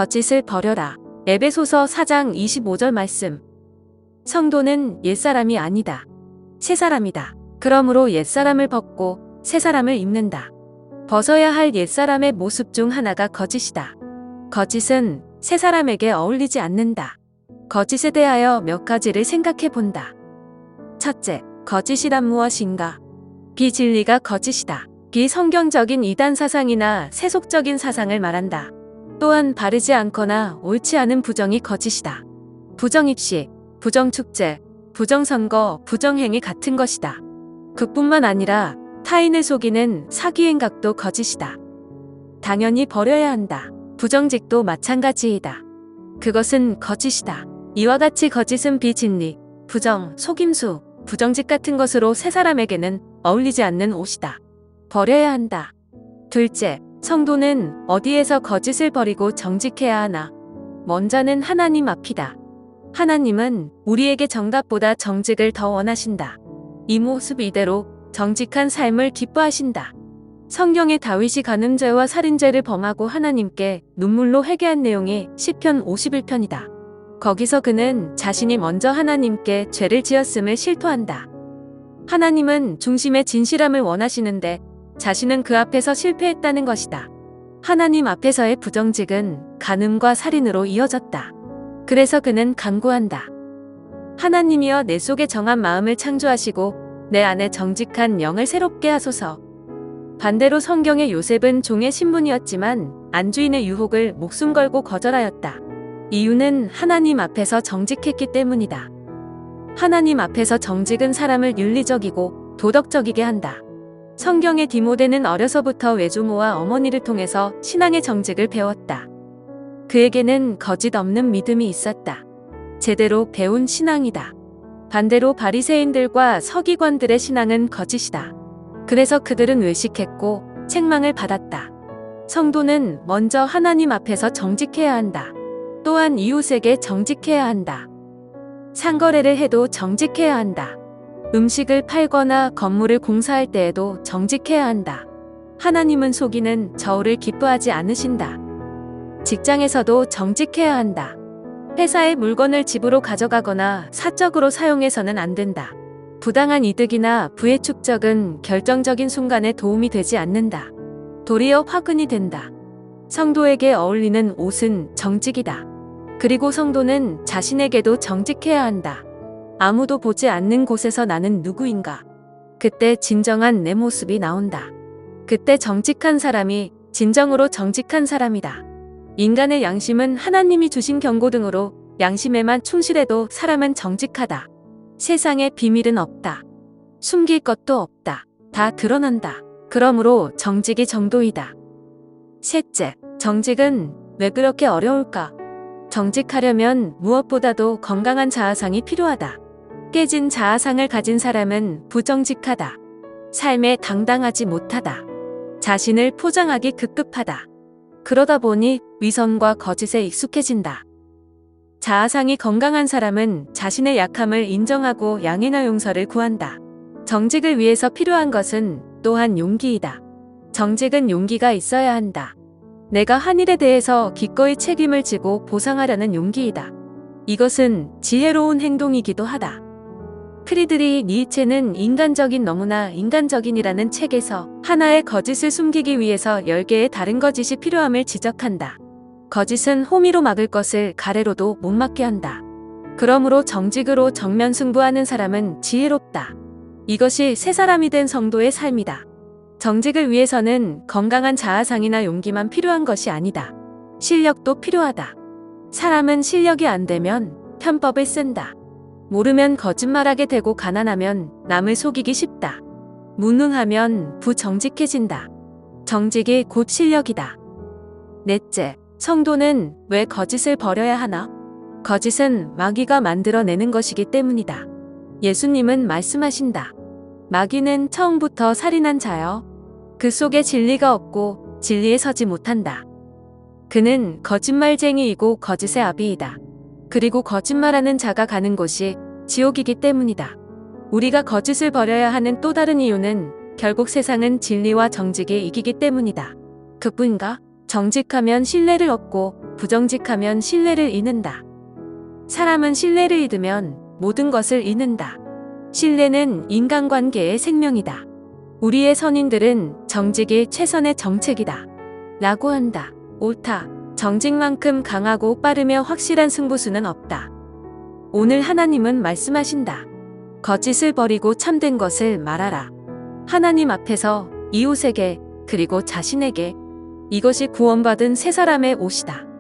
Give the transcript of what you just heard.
거짓을 버려라. 에베소서 4장 25절 말씀. 성도는 옛사람이 아니다. 새사람이다. 그러므로 옛사람을 벗고 새사람을 입는다. 벗어야 할 옛사람의 모습 중 하나가 거짓이다. 거짓은 새사람에게 어울리지 않는다. 거짓에 대하여 몇 가지를 생각해 본다. 첫째, 거짓이란 무엇인가? 비진리가 거짓이다. 비성경적인 이단 사상이나 세속적인 사상을 말한다. 또한 바르지 않거나 옳지 않은 부정이 거짓이다. 부정입시, 부정축제, 부정선거, 부정행위 같은 것이다. 그뿐만 아니라 타인을 속이는 사기행각도 거짓이다. 당연히 버려야 한다. 부정직도 마찬가지이다. 그것은 거짓이다. 이와 같이 거짓은 비진리, 부정, 속임수, 부정직 같은 것으로 새 사람에게는 어울리지 않는 옷이다. 버려야 한다. 둘째, 성도는 어디에서 거짓을 버리고 정직해야 하나? 먼저는 하나님 앞이다. 하나님은 우리에게 정답보다 정직을 더 원하신다. 이 모습 이대로 정직한 삶을 기뻐하신다. 성경에 다윗이 간음죄와 살인죄를 범하고 하나님께 눈물로 회개한 내용이 시편 51편이다. 거기서 그는 자신이 먼저 하나님께 죄를 지었음을 실토한다. 하나님은 중심의 진실함을 원하시는데 자신은 그 앞에서 실패했다는 것이다. 하나님 앞에서의 부정직은 간음과 살인으로 이어졌다. 그래서 그는 간구한다. 하나님이여 내 속에 정한 마음을 창조하시고 내 안에 정직한 영을 새롭게 하소서. 반대로 성경의 요셉은 종의 신분이었지만 안주인의 유혹을 목숨 걸고 거절하였다. 이유는 하나님 앞에서 정직했기 때문이다. 하나님 앞에서 정직은 사람을 윤리적이고 도덕적이게 한다. 성경의 디모데는 어려서부터 외조모와 어머니를 통해서 신앙의 정직을 배웠다. 그에게는 거짓 없는 믿음이 있었다. 제대로 배운 신앙이다. 반대로 바리새인들과 서기관들의 신앙은 거짓이다. 그래서 그들은 외식했고 책망을 받았다. 성도는 먼저 하나님 앞에서 정직해야 한다. 또한 이웃에게 정직해야 한다. 상거래를 해도 정직해야 한다. 음식을 팔거나 건물을 공사할 때에도 정직해야 한다. 하나님은 속이는 저울을 기뻐하지 않으신다. 직장에서도 정직해야 한다. 회사의 물건을 집으로 가져가거나 사적으로 사용해서는 안 된다. 부당한 이득이나 부의 축적은 결정적인 순간에 도움이 되지 않는다. 도리어 화근이 된다. 성도에게 어울리는 옷은 정직이다. 그리고 성도는 자신에게도 정직해야 한다. 아무도 보지 않는 곳에서 나는 누구인가? 그때 진정한 내 모습이 나온다. 그때 정직한 사람이 진정으로 정직한 사람이다. 인간의 양심은 하나님이 주신 경고등으로 양심에만 충실해도 사람은 정직하다. 세상에 비밀은 없다. 숨길 것도 없다. 다 드러난다. 그러므로 정직이 정도이다. 셋째, 정직은 왜 그렇게 어려울까? 정직하려면 무엇보다도 건강한 자아상이 필요하다. 깨진 자아상을 가진 사람은 부정직하다. 삶에 당당하지 못하다. 자신을 포장하기 급급하다. 그러다 보니 위선과 거짓에 익숙해진다. 자아상이 건강한 사람은 자신의 약함을 인정하고 양해나 용서를 구한다. 정직을 위해서 필요한 것은 또한 용기이다. 정직은 용기가 있어야 한다. 내가 한 일에 대해서 기꺼이 책임을 지고 보상하려는 용기이다. 이것은 지혜로운 행동이기도 하다. 프리드리히 니체는 인간적인 너무나 인간적인이라는 책에서 하나의 거짓을 숨기기 위해서 10개의 다른 거짓이 필요함을 지적한다. 거짓은 호미로 막을 것을 가래로도 못 막게 한다. 그러므로 정직으로 정면 승부하는 사람은 지혜롭다. 이것이 새 사람이 된 성도의 삶이다. 정직을 위해서는 건강한 자아상이나 용기만 필요한 것이 아니다. 실력도 필요하다. 사람은 실력이 안 되면 편법을 쓴다. 모르면 거짓말하게 되고 가난하면 남을 속이기 쉽다. 무능하면 부정직해진다. 정직이 곧 실력이다. 넷째, 성도는 왜 거짓을 버려야 하나? 거짓은 마귀가 만들어내는 것이기 때문이다. 예수님은 말씀하신다. 마귀는 처음부터 살인한 자여. 그 속에 진리가 없고 진리에 서지 못한다. 그는 거짓말쟁이이고 거짓의 아비이다. 그리고 거짓말하는 자가 가는 곳이 지옥이기 때문이다. 우리가 거짓을 버려야 하는 또 다른 이유는 결국 세상은 진리와 정직이 이기기 때문이다. 그뿐인가? 정직하면 신뢰를 얻고 부정직하면 신뢰를 잃는다. 사람은 신뢰를 잃으면 모든 것을 잃는다. 신뢰는 인간관계의 생명이다. 우리의 선인들은 정직이 최선의 정책이다. 라고 한다. 옳다. 정직만큼 강하고 빠르며 확실한 승부수는 없다. 오늘 하나님은 말씀하신다. 거짓을 버리고 참된 것을 말하라. 하나님 앞에서 이웃에게 그리고 자신에게 이것이 구원받은 세 사람의 옷이다.